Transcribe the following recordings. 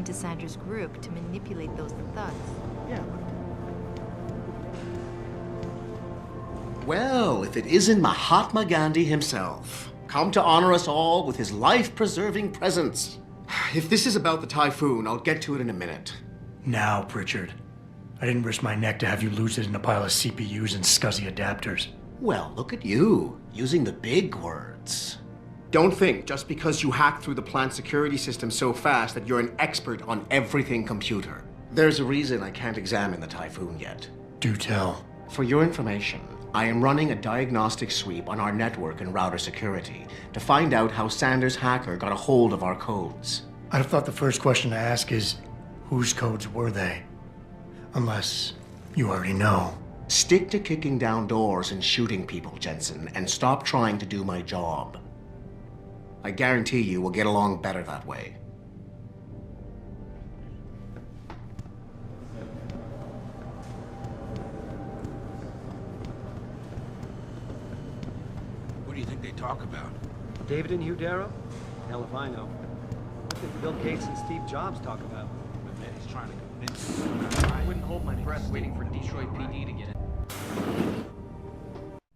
into Sandra's group to manipulate those thugs. Yeah. Well, if it isn't Mahatma Gandhi himself, come to honor us all with his life-preserving presence. If this is about the typhoon, I'll get to it in a minute. Now, Pritchard. I didn't risk my neck to have you lose it in a pile of CPUs and scuzzy adapters. Well, look at you, using the big words. Don't think just because you hacked through the plant security system so fast that you're an expert on everything computer. There's a reason I can't examine the typhoon yet. Do tell. For your information, I am running a diagnostic sweep on our network and router security to find out how Sanders' hacker got a hold of our codes. I'd have thought the first question to ask is, whose codes were they? Unless you already know. Stick to kicking down doors and shooting people, Jensen, and stop trying to do my job. I guarantee you we'll get along better that way. What do you think they talk about? David and Hugh Darrow? Hell if I know. What did Bill Gates and Steve Jobs talk about? I bet he's trying to convince me. I wouldn't hold my breath waiting for Detroit PD to get it.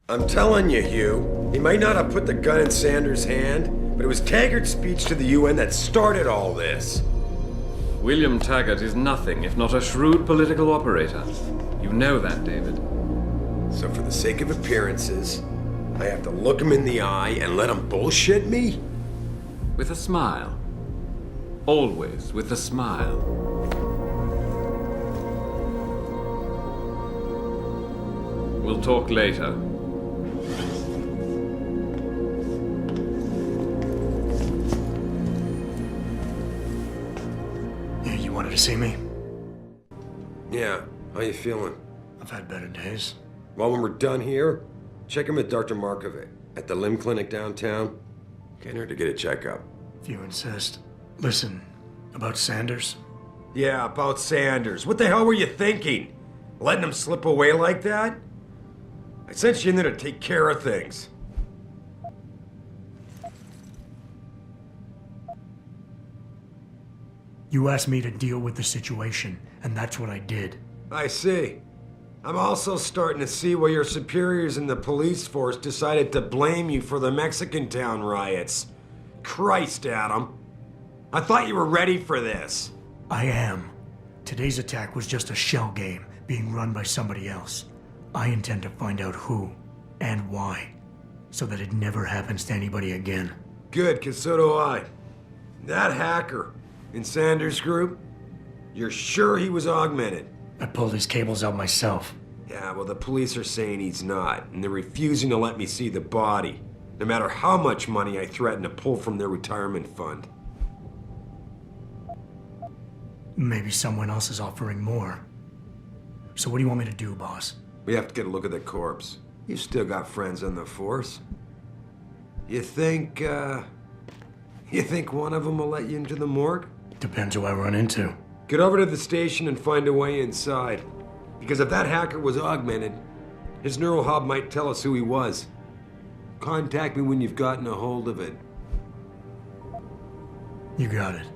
I'm telling you, Hugh, he might not have put the gun in Sanders' hand, but it was Taggart's speech to the UN that started all this. William Taggart is nothing if not a shrewd political operator. You know that, David. So for the sake of appearances, I have to look him in the eye and let him bullshit me? With a smile. Always with a smile. We'll talk later. You wanted to see me? Yeah, how you feeling? I've had better days. Well, when we're done here, check in with Dr. Markovic at the limb clinic downtown. Get her to get a checkup. If you insist. Listen, about Sanders? Yeah, about Sanders. What the hell were you thinking? Letting him slip away like that? I sent you in there to take care of things. You asked me to deal with the situation, and that's what I did. I see. I'm also starting to see why your superiors in the police force decided to blame you for the Mexican town riots. Christ, Adam. I thought you were ready for this. I am. Today's attack was just a shell game being run by somebody else. I intend to find out who and why, so that it never happens to anybody again. Good, 'cause so do I. That hacker in Sanders' group, you're sure he was augmented? I pulled his cables out myself. Yeah, well, the police are saying he's not, and they're refusing to let me see the body, no matter how much money I threaten to pull from their retirement fund. Maybe someone else is offering more. So what do you want me to do, boss? We have to get a look at the corpse. You've still got friends on the force. You think one of them will let you into the morgue? Depends who I run into. Get over to the station and find a way inside. Because if that hacker was augmented, his neural hub might tell us who he was. Contact me when you've gotten a hold of it. You got it.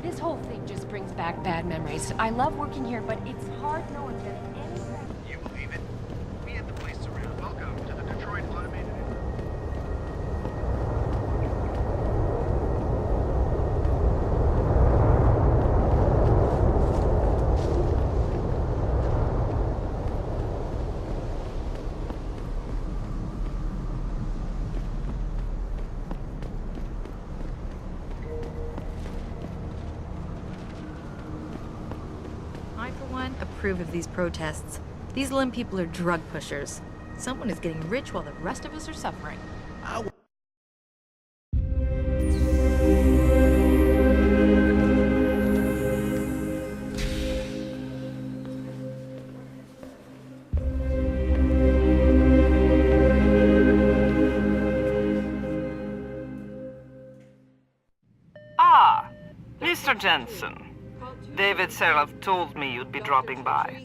This whole thing just brings back bad memories. I love working here, but it's hard knowing that any... You believe it? We had the place surrounded. Welcome to the Detroit Automated... I, for one, approve of these protests. These limb people are drug pushers. Someone is getting rich while the rest of us are suffering. Mr. Jensen, David Seraph told me you'd be dropping by.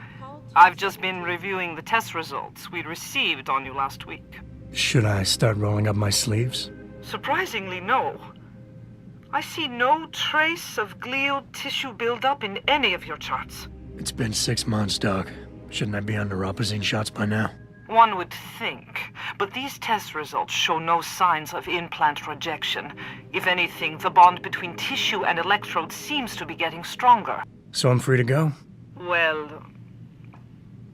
I've just been reviewing the test results we received on you last week. Should I start rolling up my sleeves? Surprisingly, no. I see no trace of glial tissue buildup in any of your charts. It's been 6 months, Doc. Shouldn't I be on neuropozyne shots by now? One would think, but these test results show no signs of implant rejection. If anything, the bond between tissue and electrodes seems to be getting stronger. So I'm free to go? Well,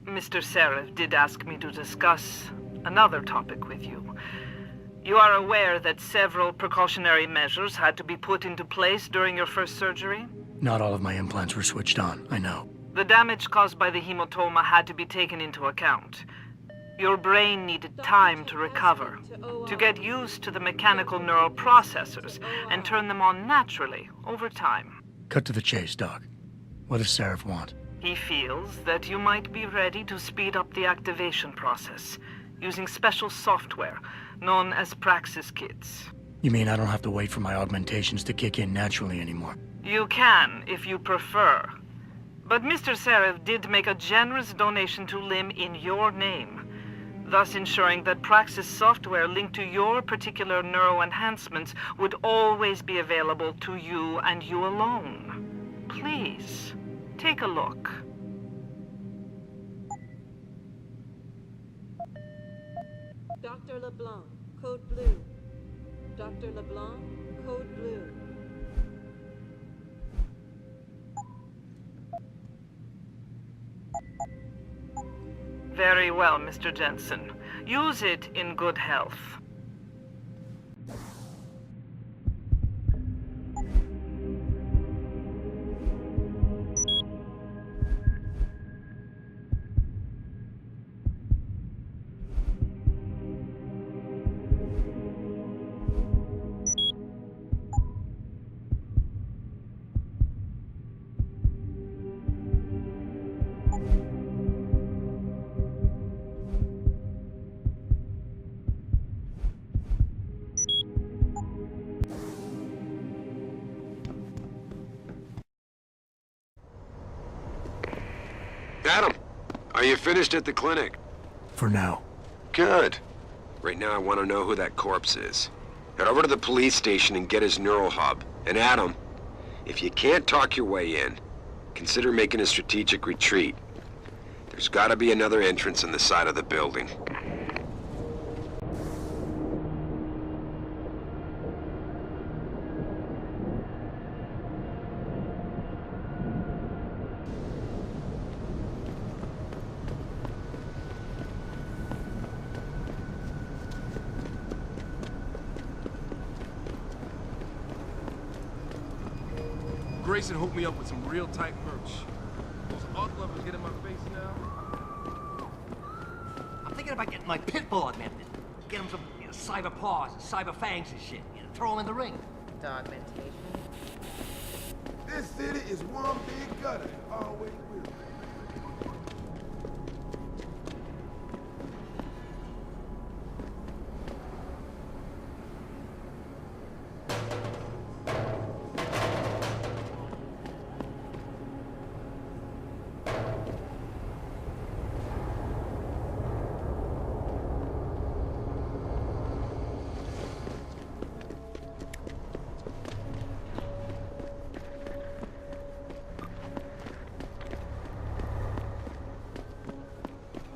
Mr. Seraph did ask me to discuss another topic with you. You are aware that several precautionary measures had to be put into place during your first surgery? Not all of my implants were switched on, I know. The damage caused by the hematoma had to be taken into account. Your brain needed time to recover, to get used to the mechanical neural processors and turn them on naturally over time. Cut to the chase, Doc. What does Seraph want? He feels that you might be ready to speed up the activation process using special software known as Praxis kits. You mean I don't have to wait for my augmentations to kick in naturally anymore? You can, if you prefer. But Mr. Seraph did make a generous donation to LIM in your name, thus ensuring that Praxis software linked to your particular neuro enhancements would always be available to you and you alone. Please, take a look. Dr. LeBlanc, code blue. Dr. LeBlanc, code blue. Very well, Mr. Jensen. Use it in good health. Adam, are you finished at the clinic? For now. Good. Right now I want to know who that corpse is. Head over to the police station and get his neural hub. And Adam, if you can't talk your way in, consider making a strategic retreat. There's gotta be another entrance in the side of the building. Grayson hooked me up with some real tight merch. Those art lovers get in my face now. I'm thinking about getting my pit bull augmented. Get him some cyber paws, cyber fangs and shit. Throw him in the ring. Augmentation. This city is one big gutter. It always will.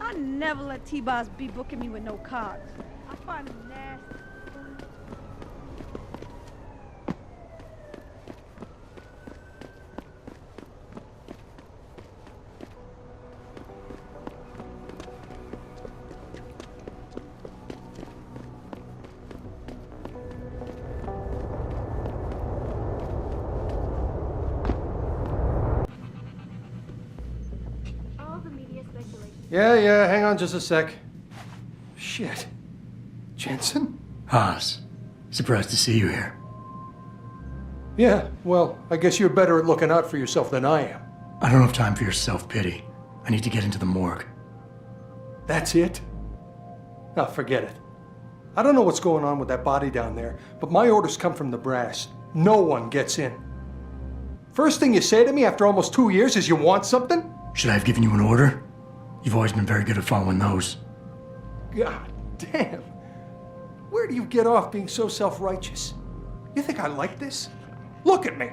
I never let T-Boss be booking me with no cards. I find him nasty. Yeah, hang on just a sec. Shit. Jensen? Haas. Surprised to see you here. Yeah, well, I guess you're better at looking out for yourself than I am. I don't have time for your self-pity. I need to get into the morgue. That's it? Now, forget it. I don't know what's going on with that body down there, but my orders come from the brass. No one gets in. First thing you say to me after almost 2 years is you want something? Should I have given you an order? You've always been very good at following those. God damn. Where do you get off being so self-righteous? You think I like this? Look at me.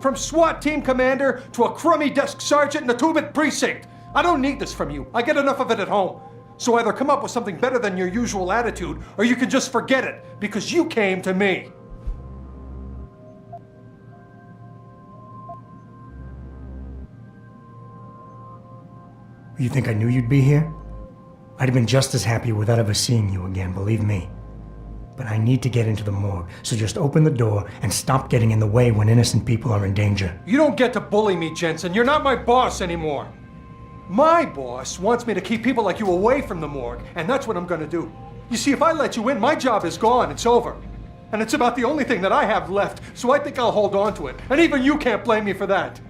From SWAT team commander to a crummy desk sergeant in the 2-bit precinct. I don't need this from you. I get enough of it at home. So either come up with something better than your usual attitude, or you can just forget it, because you came to me. You think I knew you'd be here? I'd have been just as happy without ever seeing you again, believe me. But I need to get into the morgue, so just open the door and stop getting in the way when innocent people are in danger. You don't get to bully me, Jensen. You're not my boss anymore. My boss wants me to keep people like you away from the morgue, and that's what I'm gonna do. You see, if I let you in, my job is gone. It's over. And it's about the only thing that I have left, so I think I'll hold on to it. And even you can't blame me for that.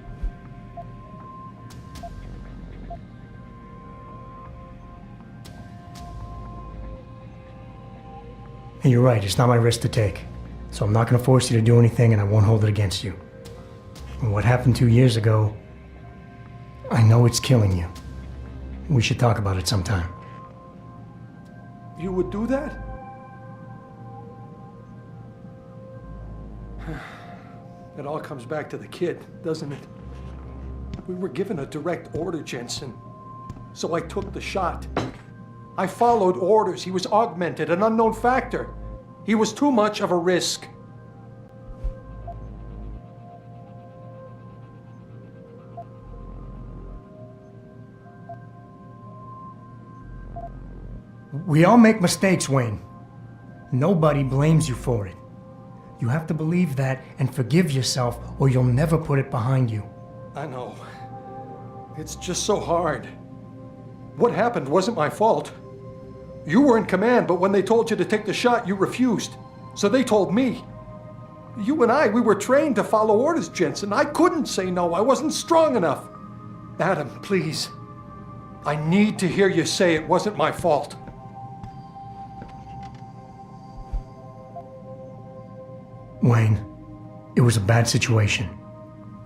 And you're right, it's not my risk to take. So I'm not going to force you to do anything, and I won't hold it against you. And what happened 2 years ago, I know it's killing you. We should talk about it sometime. You would do that? It all comes back to the kid, doesn't it? We were given a direct order, Jensen. So I took the shot. I followed orders. He was augmented, an unknown factor. He was too much of a risk. We all make mistakes, Wayne. Nobody blames you for it. You have to believe that and forgive yourself, or you'll never put it behind you. I know. It's just so hard. What happened wasn't my fault. You were in command, but when they told you to take the shot, you refused. So they told me. You and I, we were trained to follow orders, Jensen. I couldn't say no. I wasn't strong enough. Adam, please. I need to hear you say it wasn't my fault. Wayne, it was a bad situation.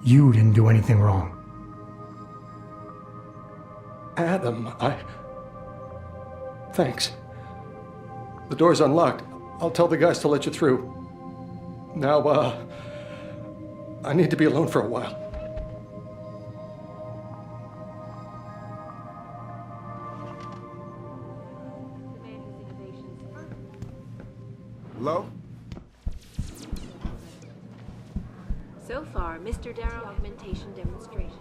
You didn't do anything wrong. Adam, Thanks. The door's unlocked. I'll tell the guys to let you through. Now, I need to be alone for a while. Hello? So far, Mr. Darrow augmentation demonstration.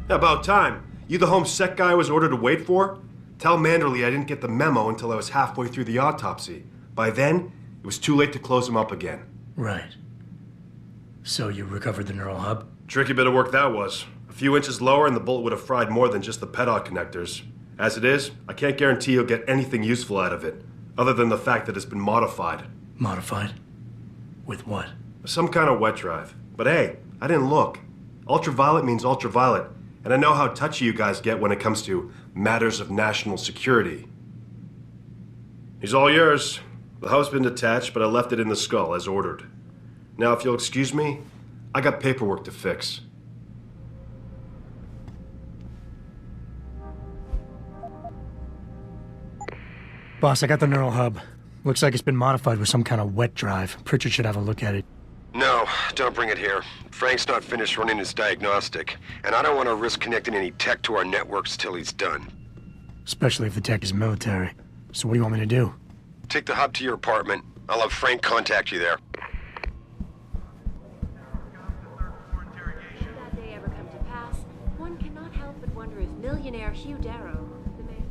About time. You the home sec guy I was ordered to wait for? Tell Manderley I didn't get the memo until I was halfway through the autopsy. By then, it was too late to close him up again. Right. So you recovered the neural hub? Tricky bit of work that was. A few inches lower and the bullet would have fried more than just the pedal connectors. As it is, I can't guarantee you'll get anything useful out of it, other than the fact that it's been modified. Modified? With what? Some kind of wet drive. But hey, I didn't look. Ultraviolet means ultraviolet. And I know how touchy you guys get when it comes to matters of national security. He's all yours. The hub's been detached, but I left it in the skull as ordered. Now, if you'll excuse me, I got paperwork to fix. Boss, I got the neural hub. Looks like it's been modified with some kind of wet drive. Pritchard should have a look at it. No, don't bring it here. Frank's not finished running his diagnostic, and I don't want to risk connecting any tech to our networks till he's done. Especially if the tech is military. So what do you want me to do? Take the hub to your apartment. I'll have Frank contact you there. Should that day ever come to pass, one cannot help but wonder if millionaire Hugh Darrow, the man...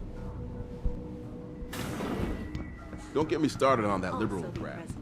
Don't get me started on that liberal also be crap. president.